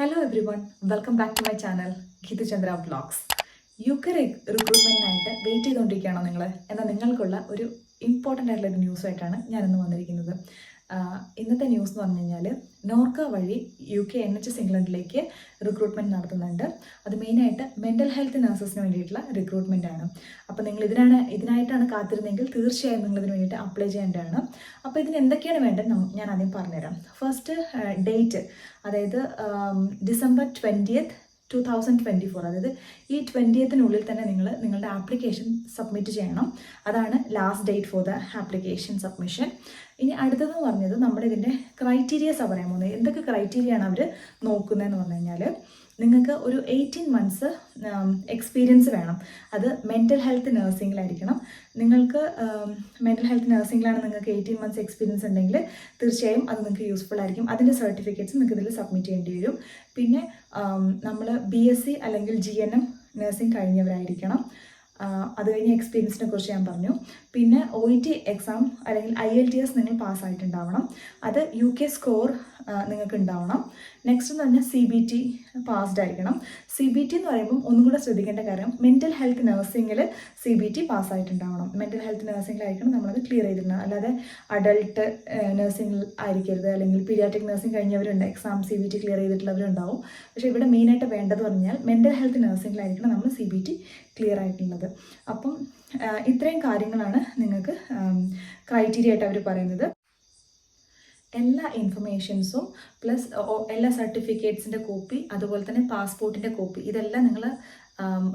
Hello everyone, welcome back to my channel Geethuchandra vlogs. UK റിക്രൂട്ട്മെൻറ്റിനായിട്ട് wait ചെയ്തുകൊണ്ടിരിക്കുകയാണോ നിങ്ങൾ? എന്നാൽ നിങ്ങൾക്കുള്ള ഒരു ഇമ്പോർട്ടൻ്റ് ആയിട്ടുള്ള ഒരു ന്യൂസുമായിട്ടാണ് ഞാനിന്ന് വന്നിരിക്കുന്നത്. ഇന്നത്തെ ന്യൂസ് എന്ന് പറഞ്ഞു കഴിഞ്ഞാൽ നോർക്ക വഴി UK NHS ഇംഗ്ലണ്ടിലേക്ക് റിക്രൂട്ട്മെൻറ്റ് നടത്തുന്നുണ്ട്. അത് മെയിനായിട്ട് മെൻ്റൽ ഹെൽത്ത് നഴ്സസിന് വേണ്ടിയിട്ടുള്ള റിക്രൂട്ട്മെൻ്റ് ആണ്. അപ്പോൾ നിങ്ങൾ ഇതിനായിട്ടാണ് കാത്തിരുന്നെങ്കിൽ തീർച്ചയായും നിങ്ങൾ ഇതിന് വേണ്ടിയിട്ട് അപ്ലൈ ചെയ്യേണ്ടതാണ്. അപ്പോൾ ഇതിന് എന്തൊക്കെയാണ് വേണ്ടത് ഞാൻ ആദ്യം പറഞ്ഞുതരാം. ഫസ്റ്റ് ഡേറ്റ്, അതായത് December 20th 2024, അതായത് ഈ 20th തന്നെ നിങ്ങളുടെ ആപ്ലിക്കേഷൻ സബ്മിറ്റ് ചെയ്യണം. അതാണ് last date for the application submission. ഇനി അടുത്തതെന്ന് പറഞ്ഞത് നമ്മുടെ ഇതിൻ്റെ ക്രൈറ്റീരിയസാണ് പറയാൻ പോകുന്നത്. എന്തൊക്കെ ക്രൈറ്റീരിയ ആണ് അവർ നോക്കുന്നതെന്ന് പറഞ്ഞു കഴിഞ്ഞാൽ, നിങ്ങൾക്ക് ഒരു 18 months എക്സ്പീരിയൻസ് വേണം. അത് മെൻ്റൽ ഹെൽത്ത് നഴ്സിംഗിലായിരിക്കണം. നിങ്ങൾക്ക് മെൻ്റൽ ഹെൽത്ത് നഴ്സിംഗിലാണ് നിങ്ങൾക്ക് 18 months എക്സ്പീരിയൻസ് ഉണ്ടെങ്കിൽ തീർച്ചയായും അത് നിങ്ങൾക്ക് യൂസ്ഫുൾ ആയിരിക്കും. അതിൻ്റെ സർട്ടിഫിക്കറ്റ്സ് നിങ്ങൾക്ക് ഇതിൽ സബ്മിറ്റ് ചെയ്യേണ്ടി വരും. പിന്നെ നമ്മൾ BSc അല്ലെങ്കിൽ GNM നഴ്സിംഗ് കഴിഞ്ഞവരായിരിക്കണം. അത് കഴിഞ്ഞ് എക്സ്പീരിയൻസിനെ കുറിച്ച് ഞാൻ പറഞ്ഞു. പിന്നെ OET എക്സാം അല്ലെങ്കിൽ IELTS നിങ്ങൾ പാസ്സായിട്ടുണ്ടാവണം. അത് UK സ്കോർ നിങ്ങൾക്ക് ഉണ്ടാവണം. നെക്സ്റ്റ് എന്ന് പറഞ്ഞാൽ CBT പാസ്ഡ് ആയിരിക്കണം. CBT എന്ന് പറയുമ്പം ഒന്നും കൂടെ ശ്രദ്ധിക്കേണ്ട കാര്യം, മെൻ്റൽ ഹെൽത്ത് നഴ്സിംഗിൽ CBT പാസ്സായിട്ടുണ്ടാവണം. മെൻ്റൽ ഹെൽത്ത് നഴ്സിംഗിലായിരിക്കണം നമ്മളത് ക്ലിയർ ചെയ്തിട്ടുണ്ടാകും. അല്ലാതെ അഡൾട്ട് നഴ്സിംഗിൽ ആയിരിക്കരുത്. അല്ലെങ്കിൽ പീഡിയാട്രിക് നഴ്സിംഗ് കഴിഞ്ഞവരുണ്ട്, എക്സാം CBT ക്ലിയർ ചെയ്തിട്ടുള്ളവരുണ്ടാവും. പക്ഷേ ഇവിടെ മെയിനായിട്ട് വേണ്ടത് പറഞ്ഞാൽ മെൻ്റൽ ഹെൽത്ത് നഴ്സിംഗിലായിരിക്കണം നമ്മൾ CBT ക്ലിയർ ആയിട്ടുള്ളത്. അപ്പം ഇത്രയും കാര്യങ്ങളാണ് നിങ്ങൾക്ക് ക്രൈറ്റീരിയ ആയിട്ട് അവർ പറയുന്നത്. എല്ലാ ഇൻഫർമേഷൻസും പ്ലസ് എല്ലാ സർട്ടിഫിക്കറ്റ്സിൻ്റെ കോപ്പി, അതുപോലെ തന്നെ പാസ്പോർട്ടിൻ്റെ കോപ്പി, ഇതെല്ലാം നിങ്ങൾ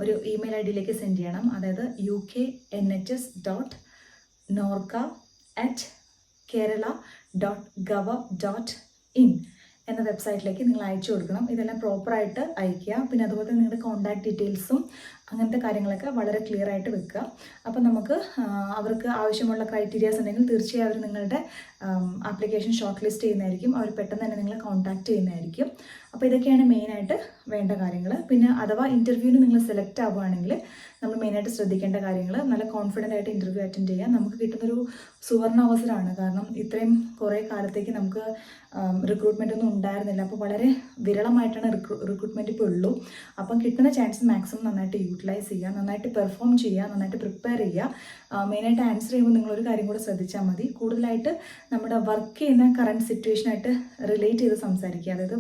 ഒരു ഇമെയിൽ ID സെൻഡ് ചെയ്യണം. അതായത് ukNHS.norca@kerala.gov.in എന്ന വെബ്സൈറ്റിലേക്ക് നിങ്ങൾ അയച്ചു കൊടുക്കണം. ഇതെല്ലാം പ്രോപ്പറായിട്ട് അയയ്ക്കുക. പിന്നെ അതുപോലെ തന്നെ നിങ്ങളുടെ കോൺടാക്ട് ഡീറ്റെയിൽസും അങ്ങനത്തെ കാര്യങ്ങളൊക്കെ വളരെ ക്ലിയർ ആയിട്ട് വെക്കുക. അപ്പം നമുക്ക് അവർക്ക് ആവശ്യമുള്ള ക്രൈറ്റീരിയാസ് ഉണ്ടെങ്കിൽ തീർച്ചയായും അവർ നിങ്ങളുടെ ആപ്ലിക്കേഷൻ ഷോർട്ട് ലിസ്റ്റ് ചെയ്യുന്നതായിരിക്കും. അവർ പെട്ടെന്ന് തന്നെ നിങ്ങളെ കോൺടാക്റ്റ് ചെയ്യുന്നതായിരിക്കും. അപ്പോൾ ഇതൊക്കെയാണ് മെയിനായിട്ട് വേണ്ട കാര്യങ്ങൾ. പിന്നെ അഥവാ ഇൻ്റർവ്യൂവിന് നിങ്ങൾ സെലക്ട് ആവുകയാണെങ്കിൽ നമ്മൾ മെയിനായിട്ട് ശ്രദ്ധിക്കേണ്ട കാര്യങ്ങൾ, നല്ല കോൺഫിഡൻ്റ് ആയിട്ട് ഇൻ്റർവ്യൂ അറ്റൻഡ് ചെയ്യാൻ നമുക്ക് കിട്ടുന്നൊരു സുവർണ അവസരമാണ്. കാരണം ഇത്രയും കുറേ കാലത്തേക്ക് നമുക്ക് റിക്രൂട്ട്മെൻ്റ് ഒന്നും ഉണ്ടായിരുന്നില്ല. അപ്പോൾ വളരെ വിരളമായിട്ടാണ് റിക്രൂട്ട്മെൻറ്റ് ഇപ്പോൾ ഉള്ളൂ. അപ്പം കിട്ടുന്ന ചാൻസ് മാക്സിമം നന്നായിട്ട് യൂട്ടിലൈസ് ചെയ്യുക, നന്നായിട്ട് പെർഫോം ചെയ്യുക, നന്നായിട്ട് പ്രിപ്പയർ ചെയ്യുക. മെയിനായിട്ട് ആൻസർ ചെയ്യുമ്പോൾ നിങ്ങളൊരു കാര്യം കൂടെ ശ്രദ്ധിച്ചാൽ മതി. കൂടുതലായിട്ട് നമ്മുടെ വർക്ക് ചെയ്യുന്ന കറണ്ട് സിറ്റുവേഷനായിട്ട് റിലേറ്റ് ചെയ്ത് സംസാരിക്കുക. അതായത്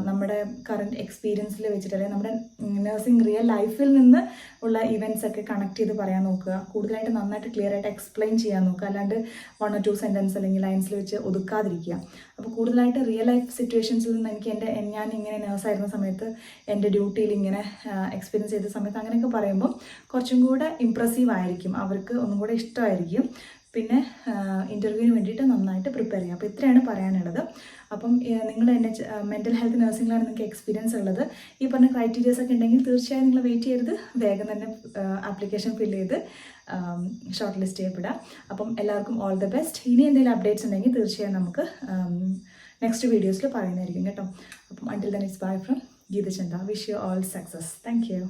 നമ്മുടെ കറണ്ട് എക്സ്പീരിയൻസിൽ വെച്ചിട്ട്, അല്ലെങ്കിൽ നമ്മുടെ നഴ്സിംഗ് റിയൽ ലൈഫിൽ നിന്ന് ഉള്ള ഇവൻറ്റ്സ് ഒക്കെ കണക്ട് ചെയ്ത് പറയാൻ നോക്കുക. കൂടുതലായിട്ട് നന്നായിട്ട് ക്ലിയർ ആയിട്ട് എക്സ്പ്ലെയിൻ ചെയ്യാൻ നോക്കുക. അല്ലാണ്ട് 1 or 2 സെൻറ്റൻസ് അല്ലെങ്കിൽ ലൈൻസിൽ വെച്ച് ഒതുക്കാതിരിക്കുക. അപ്പോൾ കൂടുതലായിട്ട് റിയൽ ലൈഫ് സിറ്റുവേഷൻസിൽ നിന്ന് ഞാൻ ഇങ്ങനെ നേഴ്സായിരുന്ന സമയത്ത് എൻ്റെ ഡ്യൂട്ടിയിൽ ഇങ്ങനെ എക്സ്പീരിയൻസ് ചെയ്ത സമയത്ത് അങ്ങനെയൊക്കെ പറയുമ്പം കുറച്ചും കൂടെ ഇമ്പ്രസീവ് ആയിരിക്കും, അവർക്ക് ഒന്നും കൂടെ ഇഷ്ടമായിരിക്കും. പിന്നെ ഇൻ്റർവ്യൂവിന് വേണ്ടിയിട്ട് നന്നായിട്ട് പ്രിപ്പയർ ചെയ്യുക. അപ്പോൾ ഇത്രയാണ് പറയാനുള്ളത്. അപ്പം നിങ്ങൾ മെൻ്റൽ ഹെൽത്ത് നഴ്സിംഗിലാണ് നിങ്ങൾക്ക് എക്സ്പീരിയൻസ് ഉള്ളത്, ഈ പറഞ്ഞ ക്രൈറ്റീരിയാസ് ഒക്കെ ഉണ്ടെങ്കിൽ തീർച്ചയായും നിങ്ങൾ വെയിറ്റ് ചെയ്യരുത്, വേഗം തന്നെ ആപ്ലിക്കേഷൻ ഫില്ല് ചെയ്ത് ഷോർട്ട് ലിസ്റ്റ് ചെയ്യപ്പെടുക. അപ്പം എല്ലാവർക്കും ഓൾ ദ ബെസ്റ്റ്. ഇനി എന്തെങ്കിലും അപ്ഡേറ്റ്സ് ഉണ്ടെങ്കിൽ തീർച്ചയായും നമുക്ക് നെക്സ്റ്റ് വീഡിയോസിൽ പറയുന്നതായിരിക്കും കേട്ടോ. അപ്പം until then it's bye from Geetha Chanda. Wish you all success. Thank you.